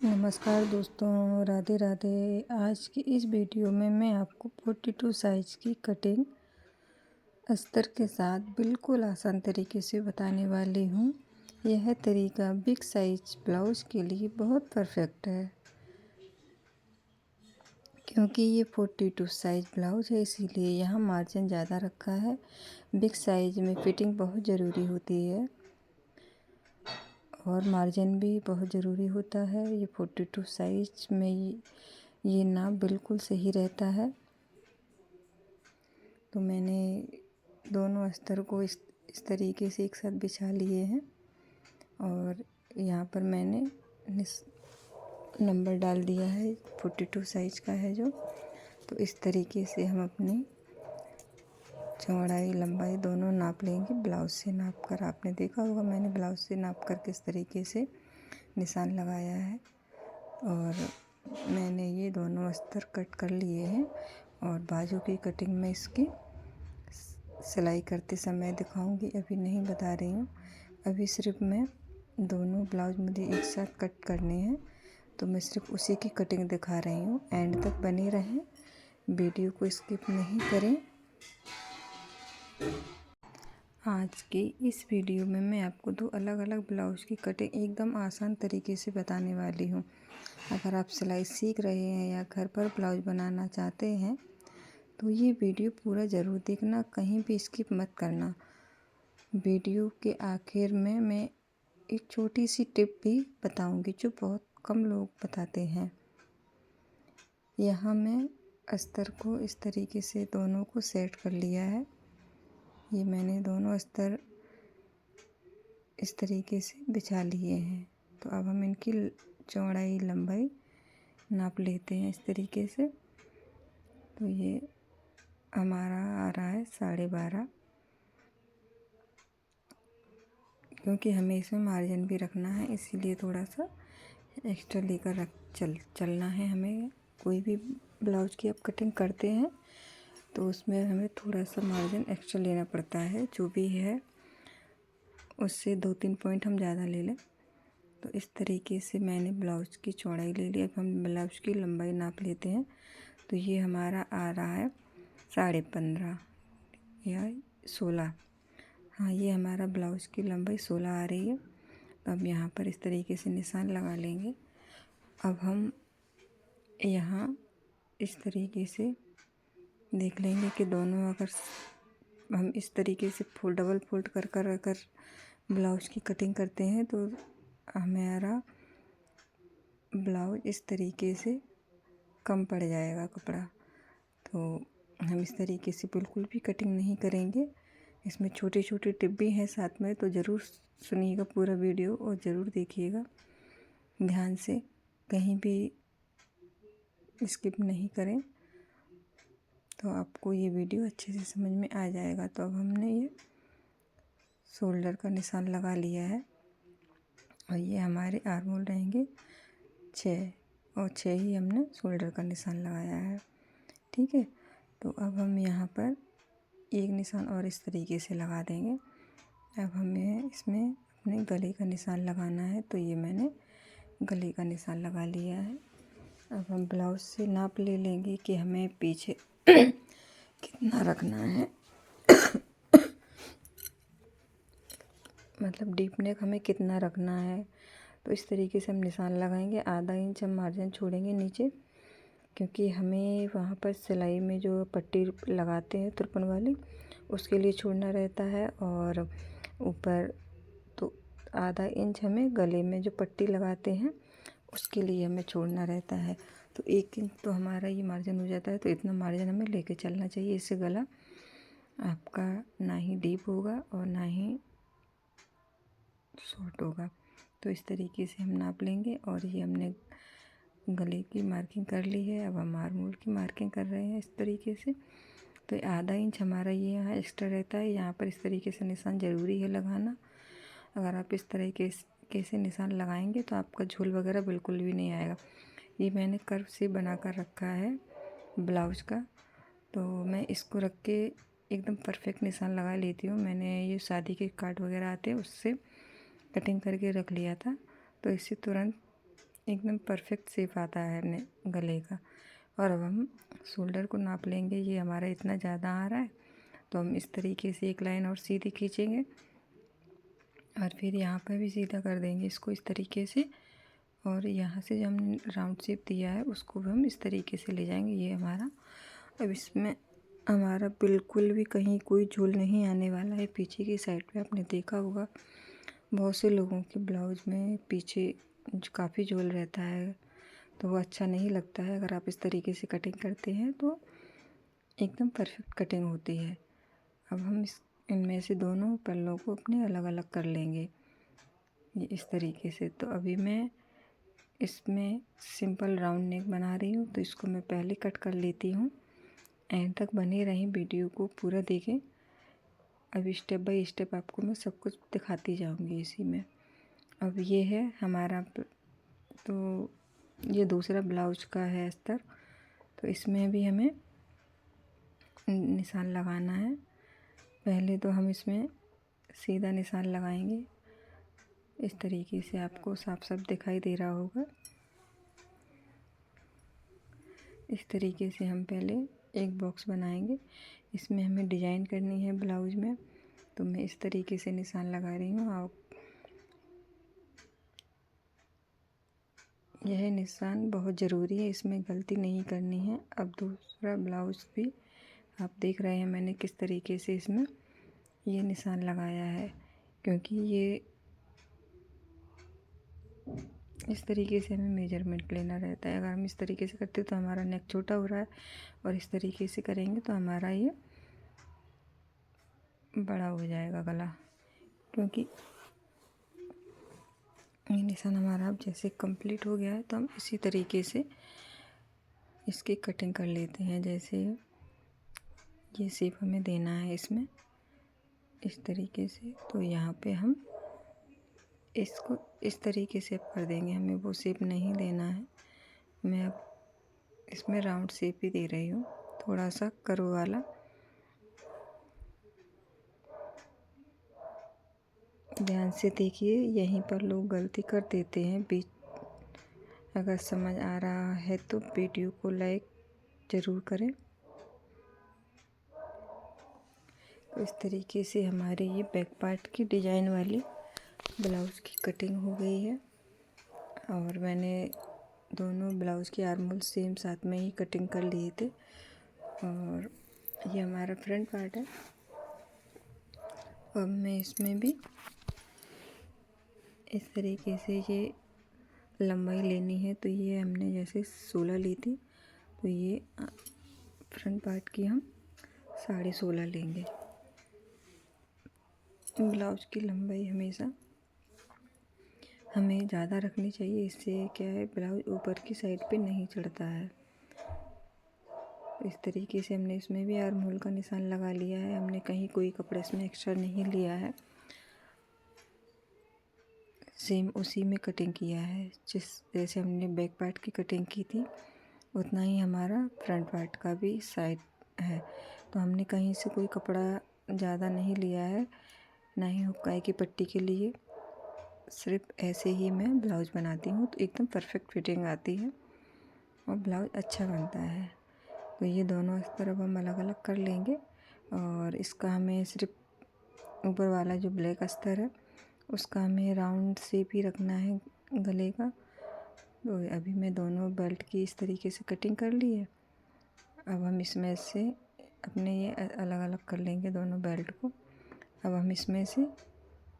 नमस्कार दोस्तों, राधे राधे। आज की इस वीडियो में मैं आपको 42 साइज़ की कटिंग अस्तर के साथ बिल्कुल आसान तरीके से बताने वाली हूँ। यह तरीका बिग साइज ब्लाउज़ के लिए बहुत परफेक्ट है, क्योंकि ये 42 साइज़ ब्लाउज़ है, इसीलिए यहाँ मार्जिन ज़्यादा रखा है। बिग साइज़ में फिटिंग बहुत ज़रूरी होती है और मार्जिन भी बहुत ज़रूरी होता है। ये 42 साइज़ में ये नाप बिल्कुल सही रहता है। तो मैंने दोनों अस्तर को इस तरीके से एक साथ बिछा लिए हैं और यहाँ पर मैंने नंबर डाल दिया है, 42 साइज़ का है जो। तो इस तरीके से हम अपनी चौड़ाई लंबाई दोनों नाप लेंगे। ब्लाउज़ से नाप कर आपने देखा होगा, मैंने ब्लाउज़ से नाप कर किस तरीके से निशान लगाया है। और मैंने ये दोनों अस्तर कट कर लिए हैं और बाजू की कटिंग में इसकी सिलाई करते समय दिखाऊंगी, अभी नहीं बता रही हूँ। अभी सिर्फ मैं दोनों ब्लाउज मुझे एक साथ कट करने हैं, तो मैं सिर्फ उसी की कटिंग दिखा रही हूँ। एंड तक बने रहें, वीडियो को स्किप नहीं करें। आज की इस वीडियो में मैं आपको दो अलग अलग ब्लाउज़ की कटिंग एकदम आसान तरीके से बताने वाली हूँ। अगर आप सिलाई सीख रहे हैं या घर पर ब्लाउज बनाना चाहते हैं तो ये वीडियो पूरा ज़रूर देखना, कहीं भी स्किप मत करना। वीडियो के आखिर में मैं एक छोटी सी टिप भी बताऊंगी जो बहुत कम लोग बताते हैं। यहाँ मैं अस्तर को इस तरीके से दोनों को सेट कर लिया है। ये मैंने दोनों अस्तर इस तरीके से बिछा लिए हैं। तो अब हम इनकी चौड़ाई लंबाई नाप लेते हैं इस तरीके से। तो ये हमारा आ रहा है 12.5, क्योंकि हमें इसमें मार्जिन भी रखना है, इसीलिए थोड़ा सा एक्स्ट्रा लेकर चलना है हमें। कोई भी ब्लाउज की आप कटिंग करते हैं तो उसमें हमें थोड़ा सा मार्जिन एक्स्ट्रा लेना पड़ता है, जो भी है उससे 2-3 पॉइंट हम ज़्यादा ले लें। तो इस तरीके से मैंने ब्लाउज की चौड़ाई ले ली। अब हम ब्लाउज की लंबाई नाप लेते हैं। तो ये हमारा आ रहा है 15.5 या 16। हाँ, ये हमारा ब्लाउज की लंबाई 16 आ रही है। तो अब यहाँ पर इस तरीके से निशान लगा लेंगे। अब हम यहाँ इस तरीके से देख लेंगे कि दोनों अगर हम इस तरीके से डबल फोल्ड कर कर अगर ब्लाउज की कटिंग करते हैं तो हमारा ब्लाउज इस तरीके से कम पड़ जाएगा कपड़ा। तो हम इस तरीके से बिल्कुल भी कटिंग नहीं करेंगे। इसमें छोटे छोटे टिप भी हैं साथ में, तो ज़रूर सुनिएगा पूरा वीडियो और ज़रूर देखिएगा ध्यान से, कहीं भी स्किप नहीं करें, तो आपको ये वीडियो अच्छे से समझ में आ जाएगा। तो अब हमने ये शोल्डर का निशान लगा लिया है और ये हमारे आर्म होल रहेंगे 6 और 6 ही हमने शोल्डर का निशान लगाया है। ठीक है, तो अब हम यहाँ पर एक निशान और इस तरीके से लगा देंगे। अब हमें इसमें अपने गले का निशान लगाना है, तो ये मैंने गले का निशान लगा लिया है। अब हम ब्लाउज से नाप ले लेंगे कि हमें पीछे कितना रखना है, मतलब डीप नेक हमें कितना रखना है। तो इस तरीके से हम निशान लगाएंगे। आधा इंच हम मार्जिन छोड़ेंगे नीचे, क्योंकि हमें वहाँ पर सिलाई में जो पट्टी लगाते हैं तुरपन वाली, उसके लिए छोड़ना रहता है। और ऊपर तो आधा इंच हमें गले में जो पट्टी लगाते हैं उसके लिए हमें छोड़ना रहता है। तो 1 इंच तो हमारा ये मार्जिन हो जाता है। तो इतना मार्जिन हमें लेके चलना चाहिए, इससे गला आपका ना ही डीप होगा और ना ही शॉर्ट होगा। तो इस तरीके से हम नाप लेंगे। और ये हमने गले की मार्किंग कर ली है। अब हम आर्म होल की मार्किंग कर रहे हैं इस तरीके से। तो आधा इंच हमारा ये यहाँ एक्स्ट्रा रहता है। यहाँ पर इस तरीके से निशान ज़रूरी है लगाना। अगर आप इस तरीके से निशान लगाएंगे तो आपका झोल वगैरह बिल्कुल भी नहीं आएगा। ये मैंने कर्व से बना कर रखा है ब्लाउज का, तो मैं इसको रख के एकदम परफेक्ट निशान लगा लेती हूँ। मैंने ये शादी के कार्ड वगैरह आते हैं उससे कटिंग करके रख लिया था, तो इससे तुरंत एकदम परफेक्ट शेप आता है गले का। और अब हम शोल्डर को नाप लेंगे। ये हमारा इतना ज़्यादा आ रहा है तो हम इस तरीके से एक लाइन और सीधी खींचेंगे और फिर यहाँ पर भी सीधा कर देंगे इसको इस तरीके से। और यहाँ से जो हम राउंड शेप दिया है उसको भी हम इस तरीके से ले जाएंगे। ये हमारा अब इसमें हमारा बिल्कुल भी कहीं कोई झोल नहीं आने वाला है। पीछे की साइड पे आपने देखा होगा बहुत से लोगों के ब्लाउज में पीछे काफ़ी झोल रहता है तो वो अच्छा नहीं लगता है। अगर आप इस तरीके से कटिंग करते हैं तो एकदम परफेक्ट कटिंग होती है। अब हम इनमें से दोनों पल्लों को अपने अलग अलग कर लेंगे ये इस तरीके से। तो अभी मैं इसमें सिंपल राउंड नेक बना रही हूँ तो इसको मैं पहले कट कर लेती हूँ। एंड तक बने रहें, वीडियो को पूरा देखें। अब स्टेप बाय स्टेप आपको मैं सब कुछ दिखाती जाऊँगी इसी में। अब ये है हमारा तो ये दूसरा ब्लाउज का है अस्तर। तो इसमें भी हमें निशान लगाना है। पहले तो हम इसमें सीधा निशान लगाएंगे इस तरीके से। आपको साफ साफ दिखाई दे रहा होगा। इस तरीके से हम पहले एक बॉक्स बनाएंगे। इसमें हमें डिजाइन करनी है ब्लाउज में तो मैं इस तरीके से निशान लगा रही हूँ। आप यह निशान बहुत ज़रूरी है, इसमें गलती नहीं करनी है। अब दूसरा ब्लाउज भी आप देख रहे हैं मैंने किस तरीके से इसमें ये निशान लगाया है, क्योंकि ये इस तरीके से हमें मेजरमेंट लेना रहता है। अगर हम इस तरीके से करते तो हमारा नेक छोटा हो रहा है और इस तरीके से करेंगे तो हमारा ये बड़ा हो जाएगा गला। क्योंकि ये निशान हमारा अब जैसे कंप्लीट हो गया है तो हम इसी तरीके से इसकी कटिंग कर लेते हैं। जैसे ये शेप हमें देना है इसमें इस तरीके से, तो यहाँ पे हम इसको इस तरीके से कर देंगे। हमें वो शेप नहीं देना है। मैं अब इसमें राउंड शेप ही दे रही हूँ, थोड़ा सा कर्व वाला। ध्यान से देखिए, यहीं पर लोग गलती कर देते हैं बीच। अगर समझ आ रहा है तो वीडियो को लाइक ज़रूर करें। तो इस तरीके से हमारे ये बैक पार्ट की डिजाइन वाली ब्लाउज़ की कटिंग हो गई है। और मैंने दोनों ब्लाउज़ के आर्म होल सेम साथ में ही कटिंग कर लिए थे। और ये हमारा फ्रंट पार्ट है। अब मैं इसमें भी इस तरीके से ये लंबाई लेनी है। तो ये हमने जैसे 16 ली थी तो ये फ्रंट पार्ट की हम 16.5 लेंगे। ब्लाउज़ की लंबाई हमेशा हमें ज़्यादा रखनी चाहिए, इससे क्या है ब्लाउज ऊपर की साइड पे नहीं चढ़ता है। इस तरीके से हमने इसमें भी आर्म होल का निशान लगा लिया है। हमने कहीं कोई कपड़ा इसमें एक्स्ट्रा नहीं लिया है, सेम उसी में कटिंग किया है। जैसे हमने बैक पार्ट की कटिंग की थी उतना ही हमारा फ्रंट पार्ट का भी साइड है। तो हमने कहीं से कोई कपड़ा ज़्यादा नहीं लिया है, ना ही हुक्काई की पट्टी के लिए। सिर्फ ऐसे ही मैं ब्लाउज़ बनाती हूँ तो एकदम परफेक्ट फिटिंग आती है और ब्लाउज़ अच्छा बनता है। तो ये दोनों इस तरफ हम अलग अलग कर लेंगे। और इसका हमें सिर्फ ऊपर वाला जो ब्लैक अस्तर है उसका हमें राउंड शेप ही रखना है गले का। तो अभी मैं दोनों बेल्ट की इस तरीके से कटिंग कर ली है। अब हम इसमें से अपने ये अलग अलग कर लेंगे दोनों बेल्ट को। अब हम इसमें से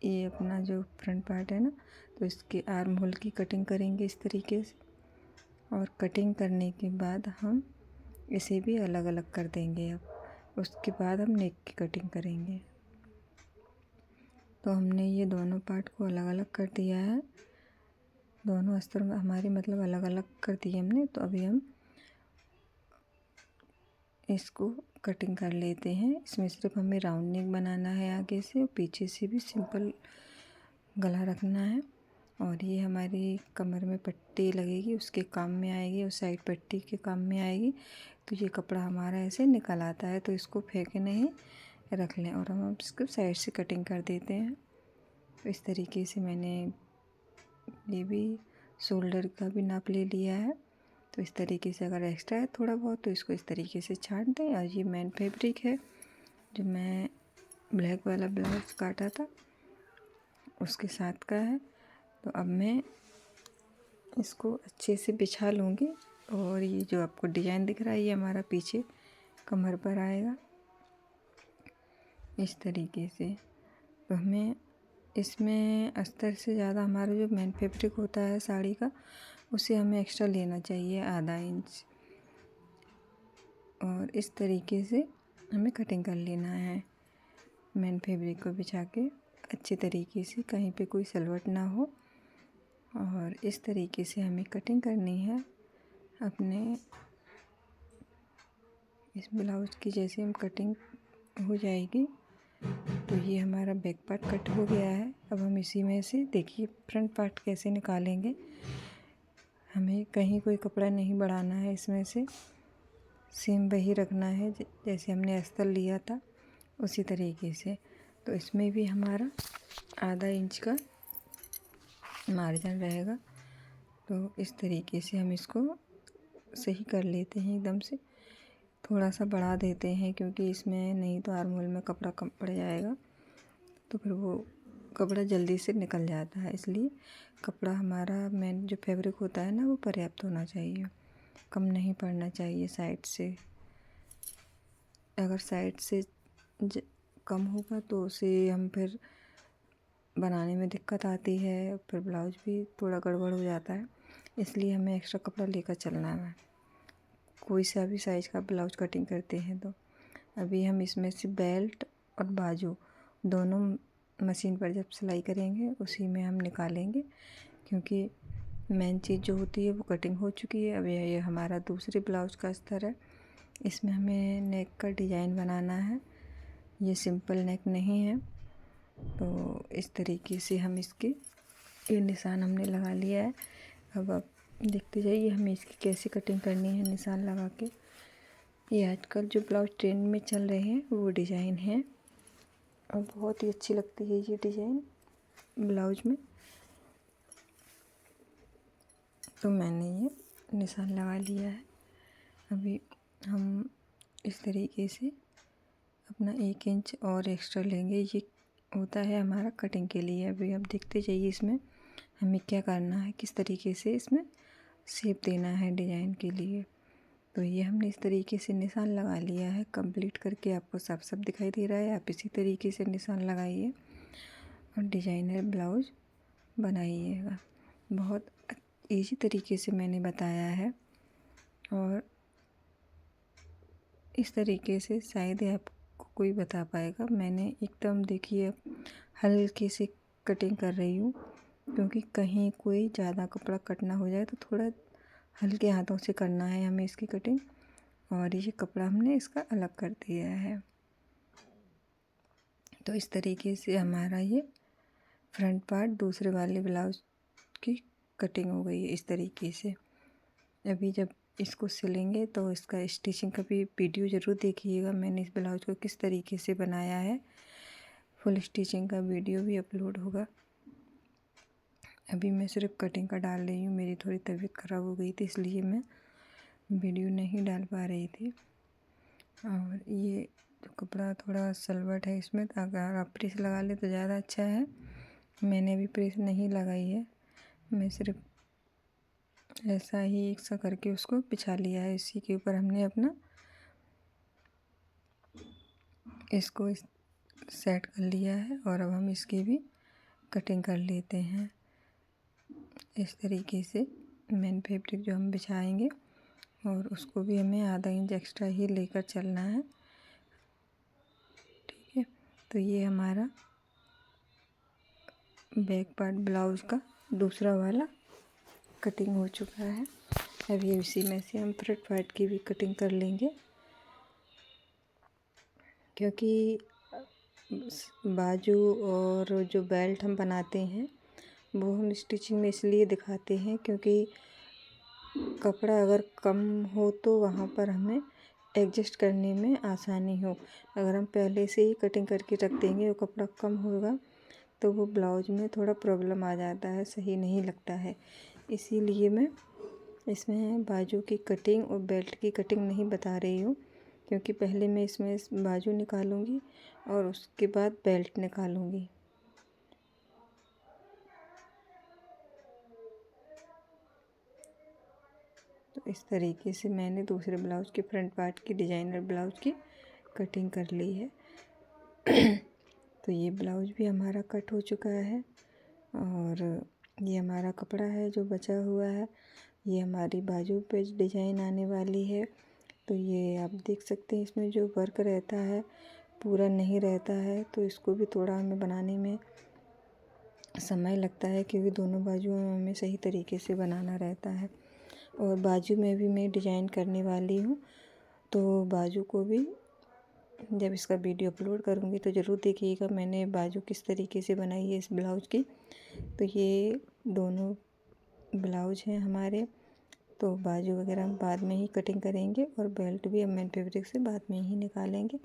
ये अपना जो फ्रंट पार्ट है ना, तो इसके आर्म होल की कटिंग करेंगे इस तरीके से। और कटिंग करने के बाद हम इसे भी अलग अलग कर देंगे। अब उसके बाद हम नेक की कटिंग करेंगे। तो हमने ये दोनों पार्ट को अलग अलग कर दिया है, दोनों अस्तर हमारे मतलब अलग अलग कर दिए हमने। तो अभी हम इसको कटिंग कर लेते हैं। इसमें सिर्फ हमें राउंड नेक बनाना है आगे से, और पीछे से भी सिंपल गला रखना है। और ये हमारी कमर में पट्टी लगेगी उसके काम में आएगी और साइड पट्टी के काम में आएगी। तो ये कपड़ा हमारा ऐसे निकल आता है तो इसको फेंके नहीं, रख लें। और हम इसको साइड से कटिंग कर देते हैं। तो इस तरीके से मैंने ये भी शोल्डर का भी नाप ले लिया है। तो इस तरीके से अगर एक्स्ट्रा है थोड़ा बहुत तो इसको इस तरीके से छांट दें। और ये मेन फैब्रिक है जो मैं ब्लैक वाला ब्लाउज काटा था उसके साथ का है। तो अब मैं इसको अच्छे से बिछा लूँगी। और ये जो आपको डिज़ाइन दिख रहा है ये हमारा पीछे कमर पर आएगा इस तरीके से। तो हमें इसमें अस्तर से ज़्यादा हमारा जो मेन फैब्रिक होता है साड़ी का उसे हमें एक्स्ट्रा लेना चाहिए आधा इंच। और इस तरीके से हमें कटिंग कर लेना है मेन फैब्रिक को बिछा के अच्छे तरीके से, कहीं पे कोई सलवट ना हो। और इस तरीके से हमें कटिंग करनी है अपने इस ब्लाउज की। जैसे हम कटिंग हो जाएगी तो ये हमारा बैक पार्ट कट हो गया है। अब हम इसी में से देखिए फ्रंट पार्ट कैसे निकालेंगे। हमें कहीं कोई कपड़ा नहीं बढ़ाना है, इसमें से सेम वही रखना है जैसे हमने अस्तर लिया था उसी तरीके से। तो इसमें भी हमारा आधा इंच का मार्जिन रहेगा। तो इस तरीके से हम इसको सही कर लेते हैं एकदम से। थोड़ा सा बढ़ा देते हैं क्योंकि इसमें नहीं तो आर्म होल में कपड़ा कम पड़ जाएगा तो फिर वो कपड़ा जल्दी से निकल जाता है। इसलिए कपड़ा हमारा मेन जो फैब्रिक होता है ना वो पर्याप्त होना चाहिए, कम नहीं पड़ना चाहिए साइड से। अगर साइड से कम होगा तो उसे हम फिर बनाने में दिक्कत आती है, फिर ब्लाउज भी थोड़ा गड़बड़ हो जाता है। इसलिए हमें एक्स्ट्रा कपड़ा लेकर चलना है कोई सा भी साइज़ का ब्लाउज कटिंग करते हैं तो। अभी हम इसमें से बेल्ट और बाजू दोनों मशीन पर जब सिलाई करेंगे उसी में हम निकालेंगे, क्योंकि मेन चीज़ जो होती है वो कटिंग हो चुकी है। अब ये हमारा दूसरे ब्लाउज का अस्तर है। इसमें हमें नेक का डिज़ाइन बनाना है, ये सिंपल नेक नहीं है। तो इस तरीके से हम इसके ये निशान हमने लगा लिया है। अब आप देखते जाइए हमें इसकी कैसे कटिंग करनी है निशान लगा के। ये आजकल जो ब्लाउज ट्रेंड में चल रहे हैं वो डिज़ाइन है और बहुत ही अच्छी लगती है ये डिज़ाइन ब्लाउज में। तो मैंने ये निशान लगा लिया है। अभी हम इस तरीके से अपना 1 इंच और एक्स्ट्रा लेंगे, ये होता है हमारा कटिंग के लिए। अभी आप देखते जाइए इसमें हमें क्या करना है, किस तरीके से इसमें शेप देना है डिज़ाइन के लिए। तो ये हमने इस तरीके से निशान लगा लिया है। कंप्लीट करके आपको साफ साफ दिखाई दे रहा है। आप इसी तरीके से निशान लगाइए और डिज़ाइनर ब्लाउज बनाइएगा। बहुत इजी तरीके से मैंने बताया है और इस तरीके से शायद ही आपको कोई बता पाएगा। मैंने एकदम देखिए हल्के से कटिंग कर रही हूँ, क्योंकि कहीं कोई ज़्यादा कपड़ा कट ना हो जाए। तो थोड़ा हल्के हाथों से करना है हमें इसकी कटिंग। और ये कपड़ा हमने इसका अलग कर दिया है। तो इस तरीके से हमारा ये फ्रंट पार्ट दूसरे वाले ब्लाउज की कटिंग हो गई है इस तरीके से। अभी जब इसको सिलेंगे तो इसका स्टिचिंग का भी वीडियो ज़रूर देखिएगा। मैंने इस ब्लाउज को किस तरीके से बनाया है, फुल स्टिचिंग का वीडियो भी अपलोड होगा। अभी मैं सिर्फ कटिंग का डाल रही हूँ, मेरी थोड़ी तबीयत ख़राब हो गई थी इसलिए मैं वीडियो नहीं डाल पा रही थी। और ये जो कपड़ा थोड़ा सलवट है इसमें, अगर आप प्रेस लगा ले तो ज़्यादा अच्छा है। मैंने अभी प्रेस नहीं लगाई है, मैं सिर्फ ऐसा ही एक सा करके उसको बिछा लिया है। इसी के ऊपर हमने अपना इसको सेट कर लिया है। और अब हम इसकी भी कटिंग कर लेते हैं इस तरीके से। मेन फैब्रिक जो हम बिछाएंगे और उसको भी हमें आधा इंच एक्स्ट्रा ही लेकर चलना है, ठीक है। तो ये हमारा बैक पार्ट ब्लाउज का दूसरा वाला कटिंग हो चुका है। अभी इसी में से हम फ्रंट पार्ट की भी कटिंग कर लेंगे, क्योंकि बाजू और जो बेल्ट हम बनाते हैं वो हम स्टिचिंग में इसलिए दिखाते हैं क्योंकि कपड़ा अगर कम हो तो वहाँ पर हमें एडजस्ट करने में आसानी हो। अगर हम पहले से ही कटिंग करके रख देंगे और कपड़ा कम होगा तो वो ब्लाउज में थोड़ा प्रॉब्लम आ जाता है, सही नहीं लगता है। इसीलिए मैं इसमें बाजू की कटिंग और बेल्ट की कटिंग नहीं बता रही हूँ, क्योंकि पहले मैं इसमें बाजू निकालूंगी और उसके बाद बेल्ट निकालूंगी। तो इस तरीके से मैंने दूसरे ब्लाउज के फ्रंट पार्ट की डिजाइनर ब्लाउज की कटिंग कर ली है। तो ये ब्लाउज भी हमारा कट हो चुका है और ये हमारा कपड़ा है जो बचा हुआ है। ये हमारी बाजू पे डिजाइन आने वाली है। तो ये आप देख सकते हैं इसमें जो वर्क रहता है पूरा नहीं रहता है, तो इसको भी थोड़ा हमें बनाने में समय लगता है, क्योंकि दोनों बाजुओं में हमें सही तरीके से बनाना रहता है। और बाजू में भी मैं डिजाइन करने वाली हूँ, तो बाजू को भी जब इसका वीडियो अपलोड करूँगी तो ज़रूर देखिएगा मैंने बाजू किस तरीके से बनाई है इस ब्लाउज की। तो ये दोनों ब्लाउज हैं हमारे। तो बाजू वगैरह हम बाद में ही कटिंग करेंगे और बेल्ट भी हम मैन फैब्रिक से बाद में ही निकालेंगे।